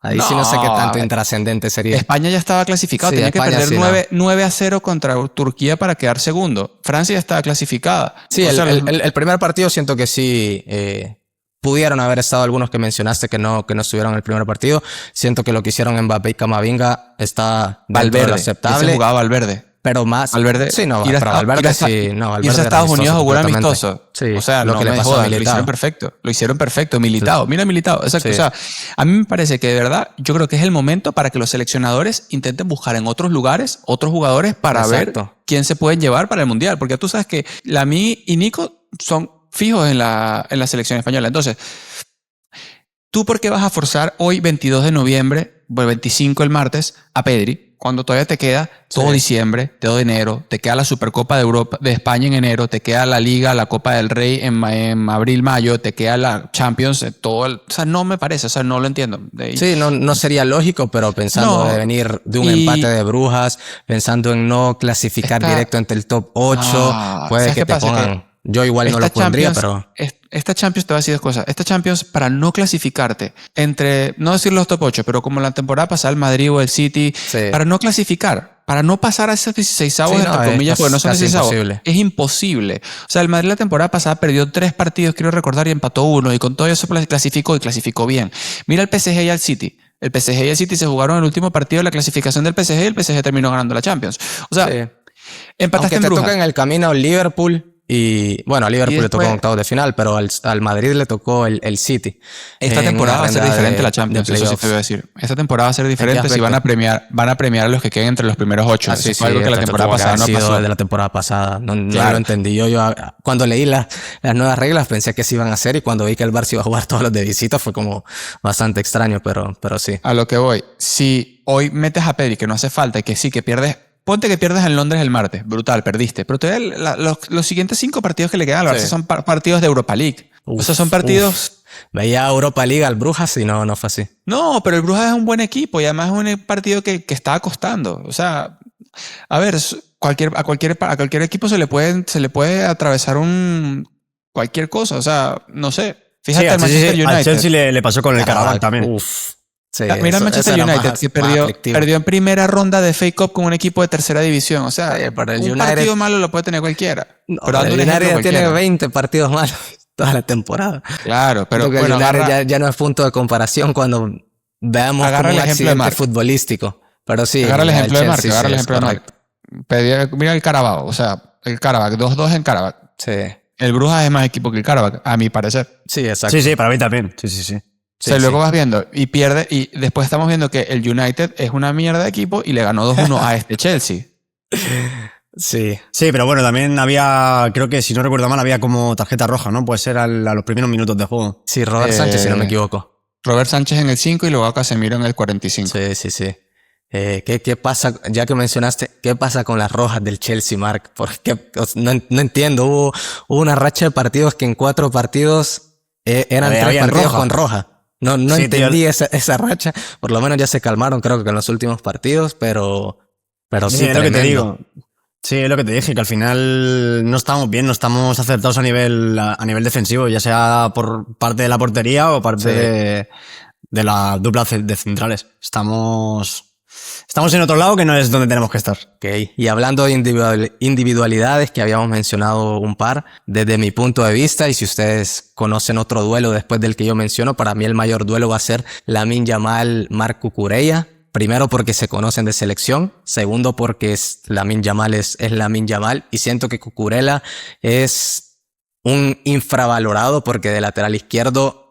Ahí sí no sé qué tanto intrascendente sería. España ya estaba clasificado. Sí, Tenía que España perder sí, 9-0 contra Turquía para quedar segundo. Francia ya estaba clasificada. Sí, O sea, el primer partido siento que sí pudieron haber estado algunos que mencionaste que no estuvieron en el primer partido. Siento que lo que hicieron Mbappé y Camavinga está dentro de Valverde. lo Ese aceptable. jugaba Valverde. Pero más... Valverde. Sí, no, ir a- pero ir Valverde a- sí... No, Valverde irse a era Estados Unidos a jugar completamente. amistoso. Sí, O sea, lo no que le me pasó a jodas, lo Militao. hicieron perfecto. Lo hicieron perfecto. Militao. Mira Militao. Exacto. Sí. O sea, a mí me parece que de verdad, yo creo que es el momento para que los seleccionadores intenten buscar en otros lugares, otros jugadores para ver Exacto. quién se pueden llevar para el Mundial. Porque tú sabes que Lamine y Nico son fijos en la selección española. Entonces, ¿tú por qué vas a forzar hoy, 22 de noviembre, bueno, 25 el martes, a Pedri, cuando todavía te queda todo Sí. diciembre, todo enero, te queda la Supercopa de Europa, de España en enero, te queda la Liga, la Copa del Rey en abril, mayo, te queda la Champions, o sea, no me parece, o sea, no lo entiendo. Sí, no sería lógico, pero pensando No. de venir de un Y- empate de brujas, pensando en no clasificar Esta- directo entre el top 8, puede ¿sabes que qué te pasa? pongan... Yo igual no Esta lo pondría, Champions- pero... Esta Champions te va a decir dos cosas. Esta Champions, para no clasificarte entre, no decir los top 8, pero como la temporada pasada el Madrid o el City, Sí. para no clasificar, para no pasar a esos 16avos, Sí, no, entre es comillas, porque no son casi 16avos, imposible. es imposible. O sea, el Madrid la temporada pasada perdió 3 partidos, quiero recordar, y empató 1, y con todo eso clasificó y clasificó bien. Mira el PSG y al City. El PSG y el City se jugaron el último partido de la clasificación del PSG y el PSG terminó ganando la Champions. O sea, Sí. empataste Aunque en te brujas. toca en el camino Liverpool y... Bueno, a Liverpool le tocó después- en octavos de final, pero al Madrid le tocó el City. Esta en temporada una va a ser ronda diferente de- la Champions, de eso sí te playoffs. voy a decir. Esta temporada va a ser diferente si aspecto? van a premiar a los que queden entre los primeros 8. Ah, sí, Eso fue algo que la esto temporada tuvo que pasada haber no sido pasó. de la temporada pasada. No Claro. lo entendí. Yo cuando leí las nuevas reglas pensé que se iban a hacer y cuando vi que el Barça iba a jugar todos los de visita fue como bastante extraño, pero sí. A lo que voy, si hoy metes a Pedri, que no hace falta, y que sí, que pierdes, ponte que pierdes en Londres el martes, brutal, perdiste, pero todavía los siguientes 5 partidos que le quedan al Barça Sí. son partidos de Europa League. O sea, son partidos... Veía Europa League al Brujas y no fue así. No, pero el Brujas es un buen equipo y además es un partido que estaba costando. O sea, a ver, a cualquier equipo se le puede atravesar cualquier cosa. O sea, no sé. Fíjate al Manchester Al United. Chelsea le pasó con el Carabao también. Uf. Sí, Mira el Manchester eso era United más- que más aflictivo. perdió en primera ronda de FA Cup con un equipo de tercera división. O sea, Sí, pero el un United- partido malo lo puede tener cualquiera. No, pero dando el un ejemplo United tiene cualquiera. 20 partidos malos toda la temporada. Claro, pero Creo que bueno, el United agarra, ya no es punto de comparación cuando veamos Agarra como el un ejemplo de accidente Marc. futbolístico. Pero sí, agarra el la del ejemplo de Marc. Chelsea, Agarra el sí, es ejemplo de Marc. correcto. Mira el Carabao. O sea, el Carabao, 2-2 en Carabao. Sí, El Brujas es más equipo que el Carabao, a mi parecer. sí, exacto. Sí, para mí también. Sí. O sea, Sí, luego sí. vas viendo y pierde, y después estamos viendo que el United es una mierda de equipo y le ganó 2-1 a este Chelsea. Sí. Sí, pero bueno, también había, creo que si no recuerdo mal, había como tarjeta roja, ¿no? Puede ser a los primeros minutos de juego. Sí, Robert Sánchez, si no me equivoco. Robert Sánchez en el 5 y luego a Casemiro en el 45. Sí. ¿Qué pasa, ya que mencionaste, qué pasa con las rojas del Chelsea, Mark? Porque no entiendo, hubo una racha de partidos que en 4 partidos eran 3 partidos con roja. No Sí, entendí tío. esa racha. Por lo menos ya se calmaron, creo que en los últimos partidos, pero sí, Es lo que te tremendo. digo. Sí, es lo que te dije, que al final no estamos bien, no estamos acertados a nivel defensivo, ya sea por parte de la portería o parte Sí. de la dupla de centrales. Estamos en otro lado que no es donde tenemos que estar. Ok, y hablando de individualidades, que habíamos mencionado un par, desde mi punto de vista, y si ustedes conocen otro duelo después del que yo menciono, para mí el mayor duelo va a ser Lamine Yamal, Marc Cucurella. Primero porque se conocen de selección, segundo porque Lamine Yamal es Lamine Yamal, y siento que Cucurella es un infravalorado porque de lateral izquierdo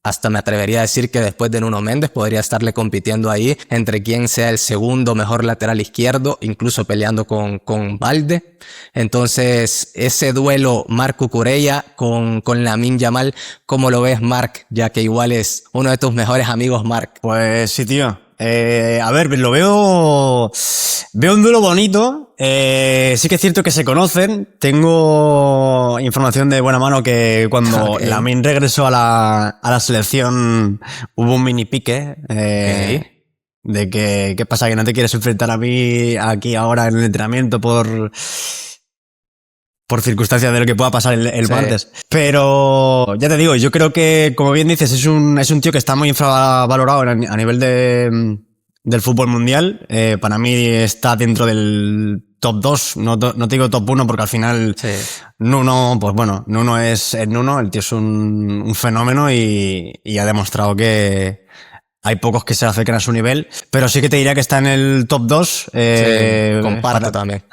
hasta me atrevería a decir que después de Nuno Méndez podría estarle compitiendo ahí entre quién sea el segundo mejor lateral izquierdo, incluso peleando con Balde. Entonces, ese duelo Marc Cucurella con Lamine Yamal, ¿cómo lo ves, Marc? Ya que igual es uno de tus mejores amigos, Marc. Pues sí, tío. A ver, veo un duelo bonito. Sí que es cierto que se conocen. Tengo información de buena mano que cuando Ok. Lamine regresó a la selección hubo un mini pique. De que, ¿qué pasa? Que no te quieres enfrentar a mí aquí ahora en el entrenamiento por circunstancias de lo que pueda pasar el Sí. martes. Pero ya te digo, yo creo que, como bien dices, es un tío que está muy infravalorado a nivel del fútbol mundial. Para mí está dentro del top 2, no te digo top 1 porque al final Sí. Nuno, pues bueno, Nuno es Nuno, el tío es un fenómeno y ha demostrado que hay pocos que se acercan a su nivel, pero sí que te diría que está en el top 2. Sí, comparto también.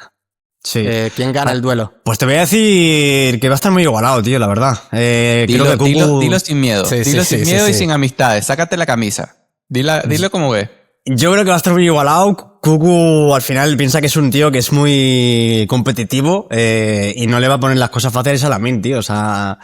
Sí. ¿Quién gana el duelo? Pues te voy a decir que va a estar muy igualado, tío, la verdad. Creo Dilo, que Cucu... dilo sin miedo. Sí, Dilo sí, sin sí, miedo y sí. sin amistades. Sácate la camisa. Dilo como ve. Yo creo que va a estar muy igualado. Cucu al final piensa que es un tío que es muy competitivo y no le va a poner las cosas fáciles a Lamine, tío. O sea,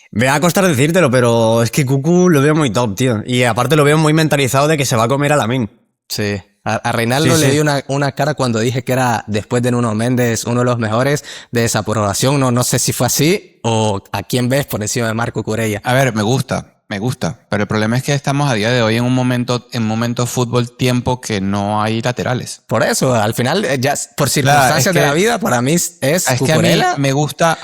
me va a costar decírtelo, pero es que Cucu lo veo muy top, tío. Y aparte lo veo muy mentalizado de que se va a comer a Lamine. Sí. A Reinaldo Sí, le sí. di una cara cuando dije que era, después de Nuno Méndez, uno de los mejores de desaprobación. No sé si fue así o a quién ves por encima de Marc Cucurella. A ver, me gusta. Pero el problema es que estamos a día de hoy en un momento fútbol tiempo que no hay laterales. Por eso, al final, ya por circunstancias es que- de la vida, para mí es Es que Cucurella. a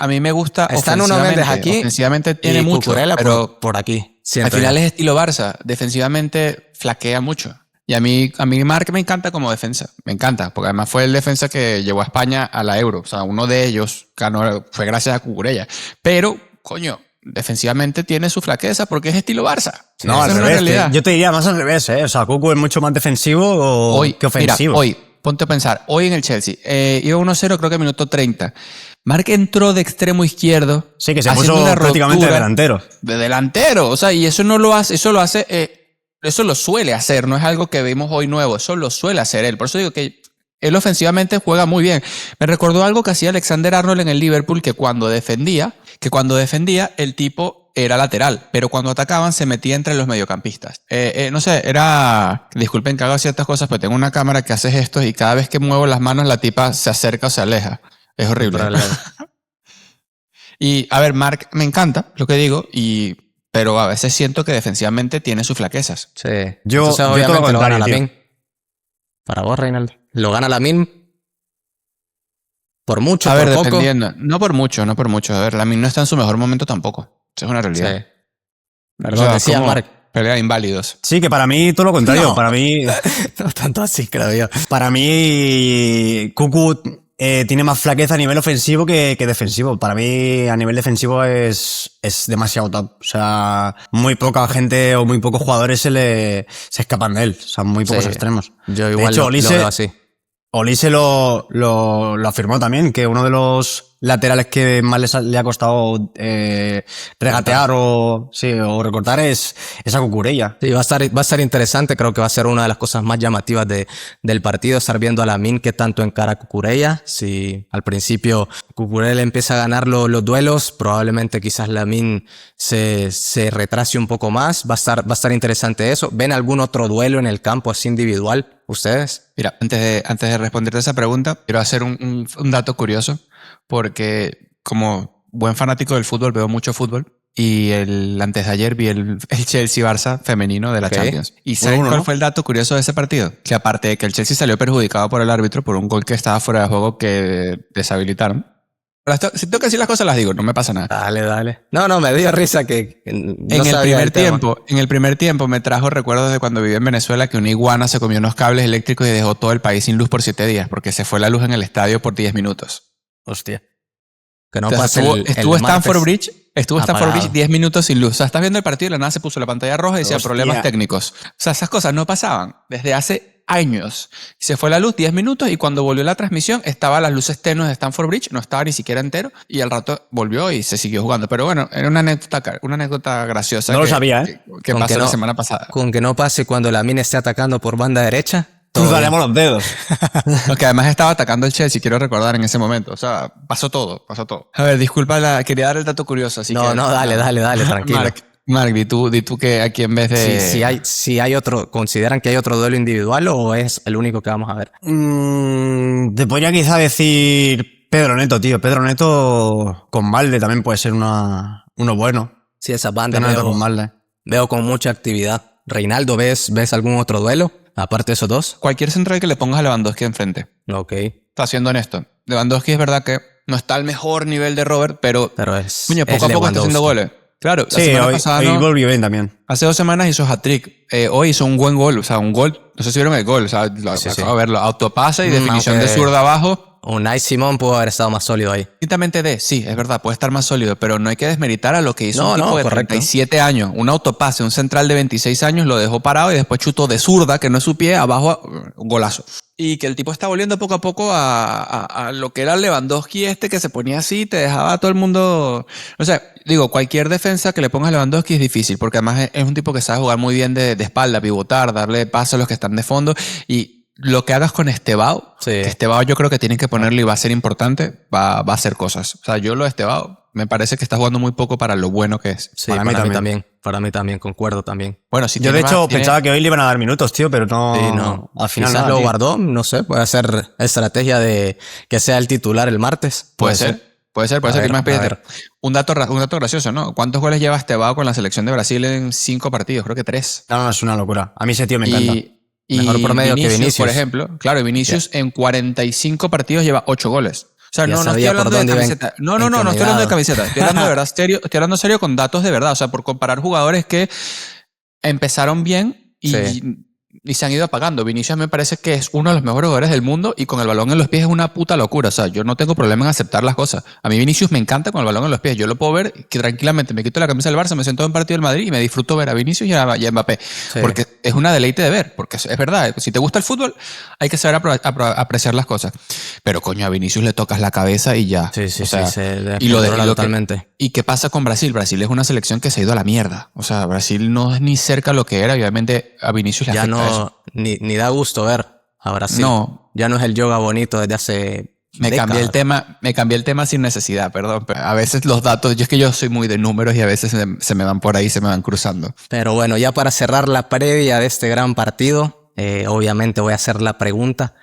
mí me gusta Está Nuno Méndez aquí Ofensivamente tiene y mucho, Cucurella pero por aquí. al siento final yo. es estilo Barça. Defensivamente flaquea mucho. Y a mí Marc me encanta como defensa. Me encanta, porque además fue el defensa que llevó a España a la Euro. O sea, uno de ellos fue gracias a Cucurella. Pero, coño, defensivamente tiene su flaqueza porque es estilo Barça. No, Esa al es una revés. realidad. Yo te diría más al revés, ¿eh? O sea, Cucu es mucho más defensivo que ofensivo. Mira, hoy, ponte a pensar, hoy en el Chelsea, iba 1-0 creo que minuto 30. Marc entró de extremo izquierdo. Sí, que se haciendo puso una prácticamente de rotura delantero. de delantero. O sea, y eso no lo hace, eso lo suele hacer, no es algo que vimos hoy nuevo, eso lo suele hacer él. Por eso digo que él ofensivamente juega muy bien. Me recordó algo que hacía Alexander Arnold en el Liverpool, que cuando defendía, el tipo era lateral, pero cuando atacaban se metía entre los mediocampistas. No sé, disculpen que haga ciertas cosas, pero tengo una cámara que hace gestos y cada vez que muevo las manos la tipa se acerca o se aleja. Es horrible. Y a ver, Marc me encanta lo que digo, pero a veces siento que defensivamente tiene sus flaquezas. Sí. Yo Entonces, todo lo obviamente lo gana contrario, tío. Lamine. Para vos, Reinaldo. Lo gana Lamine por mucho, A ver, por poco. dependiendo. No por mucho. A ver, Lamine no está en su mejor momento tampoco. Eso es una Sí. realidad. Perdón, O sea, decía como Marc. pelea de inválidos. Sí, que para mí todo lo contrario. No. Para mí, No tanto así, creo yo. Cucu tiene más flaqueza a nivel ofensivo que defensivo. Para mí, a nivel defensivo es demasiado top. O sea, muy poca gente o muy pocos jugadores se escapan de él. O sea, muy pocos Sí. extremos. Yo De igual hecho, lo veo así. Olise lo afirmó también, que uno de los laterales que más le ha costado regatear o recortar es a Cucurella. Sí, va a estar interesante. Creo que va a ser una de las cosas más llamativas del partido, estar viendo a Lamine que tanto encara a Cucurella. Si al principio Cucurella empieza a ganar los duelos, probablemente quizás Lamine se retrase un poco más. Va a estar interesante eso. ¿Ven algún otro duelo en el campo así individual ustedes? Mira, antes de responderte esa pregunta, quiero hacer un dato curioso, porque como buen fanático del fútbol, veo mucho fútbol, y antes de ayer vi el Chelsea-Barça femenino de la Champions. ¿Y saben cuál fue el dato curioso de ese partido? Que aparte de que el Chelsea salió perjudicado por el árbitro por un gol que estaba fuera de juego que deshabilitaron. Si tengo que decir las cosas, las digo, no me pasa nada. Dale. No, me dio risa que no sabía el tema. En el primer tiempo me trajo recuerdos de cuando viví en Venezuela, que una iguana se comió unos cables eléctricos y dejó todo el país sin luz por 7 días, porque se fue la luz en el estadio por 10 minutos. Hostia. Que no Entonces, pase estuvo Stamford Bridge, apagado. 10 minutos sin luz. O sea, estás viendo el partido y de la nada se puso la pantalla roja y decía Hostia. problemas técnicos. O sea, esas cosas no pasaban desde hace años. Se fue la luz 10 minutos y cuando volvió la transmisión estaba las luces tenues de Stamford Bridge, no estaba ni siquiera entero, y al rato volvió y se siguió jugando. Pero bueno, era una anécdota graciosa. No lo sabía, ¿eh? Que pasó la semana pasada. Con que no pase cuando Lamine esté atacando por banda derecha. Cruzaremos los dedos. Lo que además estaba atacando el Chelsea, quiero recordar en ese momento. O sea, pasó todo. A ver, disculpa, quería dar el dato curioso. Así No, que, dale, tranquilo. Mark, di tú que aquí en vez de... Si hay otro, ¿consideran que hay otro duelo individual o es el único que vamos a ver? Te podría quizá decir Pedro Neto, tío. Pedro Neto con Malde también puede ser uno bueno. Sí, esa banda Pedro Neto con Malde. veo con mucha actividad. Reinaldo, ¿ves algún otro duelo? Aparte de esos dos. Cualquier central que le pongas a Lewandowski enfrente. Ok. Está siendo honesto. Lewandowski es verdad que no está al mejor nivel de Robert, pero es. coño, poco a poco está haciendo goles. Claro, la Sí, semana hoy pasada volvió bien también. hace 2 semanas hizo hat-trick. Hoy hizo un buen gol. O sea, un gol. No sé si vieron el gol. O sea, acabo de verlo. Autopase y definición de zurda abajo. Unai Simón pudo haber estado más sólido ahí. Distintamente sí, es verdad, puede estar más sólido, pero no hay que desmeritar a lo que hizo un tipo de correcto. 37 años. Un autopase, un central de 26 años lo dejó parado y después chutó de zurda, que no es su pie, abajo, un golazo. Y que el tipo está volviendo poco a poco a lo que era Lewandowski que se ponía así, te dejaba a todo el mundo... O sea, digo, cualquier defensa que le pongas a Lewandowski es difícil, porque además es un tipo que sabe jugar muy bien de espalda, pivotar, darle pase a los que están de fondo, y lo que hagas con Estevao, que Estevao yo creo que tienen que ponerle y va a ser importante, va a hacer cosas. O sea, yo lo de Estevao me parece que está jugando muy poco para lo bueno que es. Sí, para mí también. Para mí también, concuerdo también. Bueno, si yo de hecho pensaba que hoy le iban a dar minutos, tío, pero no. Sí, no. Al final quizás nada, lo tío. guardó, no sé, puede ser estrategia de que sea el titular el martes. Puede ser. ¿Qué más pides? Un dato gracioso, ¿no? ¿Cuántos goles lleva Estevao con la selección de Brasil en 5 partidos? Creo que 3. No, es una locura. A mí ese tío me encanta. Mejor promedio que Vinicius. Por ejemplo. Claro, Vinicius en 45 partidos lleva 8 goles. O sea, Ya no estoy sabía por hablando de dónde iba camiseta. No estoy hablando de camiseta. Estoy hablando de verdad serio. Estoy hablando serio con datos de verdad. O sea, por comparar jugadores que empezaron bien y se han ido apagando. Vinicius me parece que es uno de los mejores jugadores del mundo y con el balón en los pies es una puta locura. O sea, yo no tengo problema en aceptar las cosas. A mí Vinicius me encanta con el balón en los pies. Yo lo puedo ver que tranquilamente me quito la camisa del Barça, me siento en partido del Madrid y me disfruto ver a Vinicius y a Mbappé. Sí. Porque es una deleite de ver. Porque es verdad, si te gusta el fútbol hay que saber apreciar las cosas. Pero coño, a Vinicius le tocas la cabeza y ya. Sí, o sea, y lo totalmente. ¿Y qué pasa con Brasil? Brasil es una selección que se ha ido a la mierda. O sea, Brasil no es ni cerca lo que era y obviamente a Vinicius le ya afecta no, eso. Ni da gusto ver a Brasil. No. Ya no es el yoga bonito desde hace Me cambié el tema sin necesidad, perdón. Pero a veces los datos, yo es que yo soy muy de números y a veces se me van por ahí, se me van cruzando. Pero bueno, ya para cerrar la previa de este gran partido, obviamente voy a hacer la pregunta.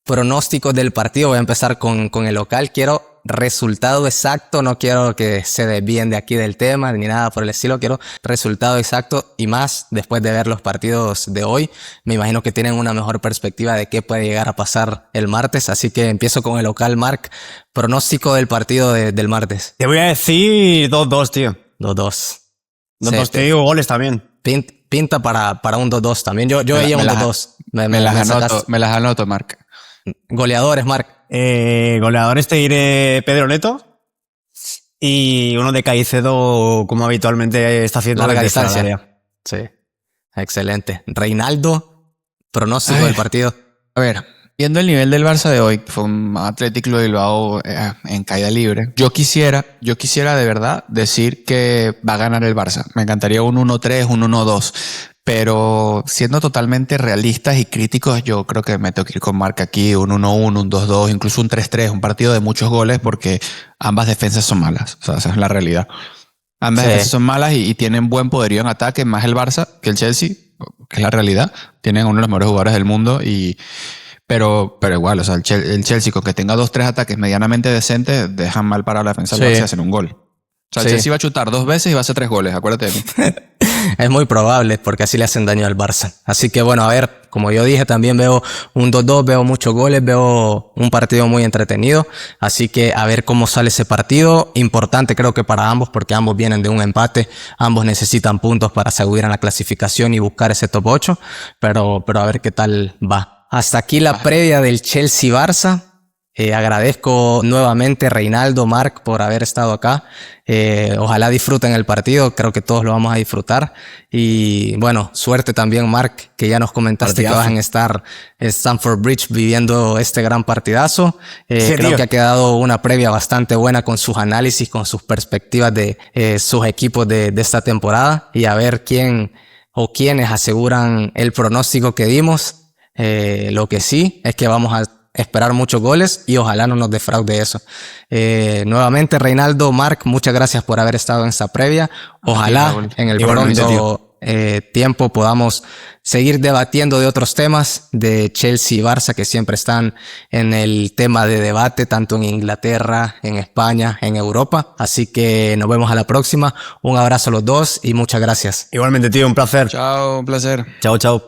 Pronósticos del partido, voy a empezar con el local. Quiero resultado exacto, no quiero que se desvíen de aquí del tema ni nada por el estilo. Quiero resultado exacto y más después de ver los partidos de hoy. Me imagino que tienen una mejor perspectiva de qué puede llegar a pasar el martes, así que empiezo con el local. Marc, pronóstico del partido del martes. Te voy a decir 2-2, tío. 2-2. 2-2, te digo goles también. Pinta para un 2-2 también. Yo veía un 2-2. Me las anoto, Marc. Goleadores, Marc. Goleadores te diré Pedro Neto y uno de Caicedo, como habitualmente está haciendo. Larga distancia. Sí, excelente. Reinaldo, pronóstico del partido. A ver, Viendo el nivel del Barça de hoy, fue un Athletic Club de Bilbao en caída libre. Yo quisiera de verdad decir que va a ganar el Barça. Me encantaría un 1-3, un 1-2. Pero siendo totalmente realistas y críticos, yo creo que me tengo que ir con marca aquí, un 1-1, un 2-2, incluso un 3-3, un partido de muchos goles porque ambas defensas son malas. O sea, esa es la realidad. Ambas defensas son malas y tienen buen poderío en ataque, más el Barça que el Chelsea, que es la realidad. Tienen uno de los mejores jugadores del mundo pero igual, o sea, el Chelsea con que tenga 2-3 ataques medianamente decentes, dejan mal para la defensa del Barça y hacen un gol. O sea, el Chelsea va a chutar 2 veces y va a hacer 3 goles, acuérdate de mí. Es muy probable porque así le hacen daño al Barça. Así que bueno, a ver, como yo dije, también veo un 2-2, veo muchos goles, veo un partido muy entretenido. Así que a ver cómo sale ese partido. Importante creo que para ambos porque ambos vienen de un empate. Ambos necesitan puntos para asegurar la clasificación y buscar ese top 8. Pero a ver qué tal va. Hasta aquí la previa del Chelsea-Barça. Agradezco nuevamente Reinaldo, Marc, por haber estado acá. Ojalá disfruten el partido, creo que todos lo vamos a disfrutar. Y bueno, suerte también, Marc, que ya nos comentaste que vas a estar en Stamford Bridge viviendo este gran partidazo. Creo que ha quedado una previa bastante buena con sus análisis, con sus perspectivas de sus equipos de esta temporada. Y a ver quién o quiénes aseguran el pronóstico que dimos. Lo que sí es que vamos a esperar muchos goles y ojalá no nos defraude eso. Nuevamente, Reinaldo, Marc, muchas gracias por haber estado en esta previa. Ojalá en el pronto tiempo podamos seguir debatiendo de otros temas de Chelsea y Barça que siempre están en el tema de debate, tanto en Inglaterra, en España, en Europa. Así que nos vemos a la próxima. Un abrazo a los dos y muchas gracias. Igualmente, tío, un placer. Chao, un placer. Chao, chao.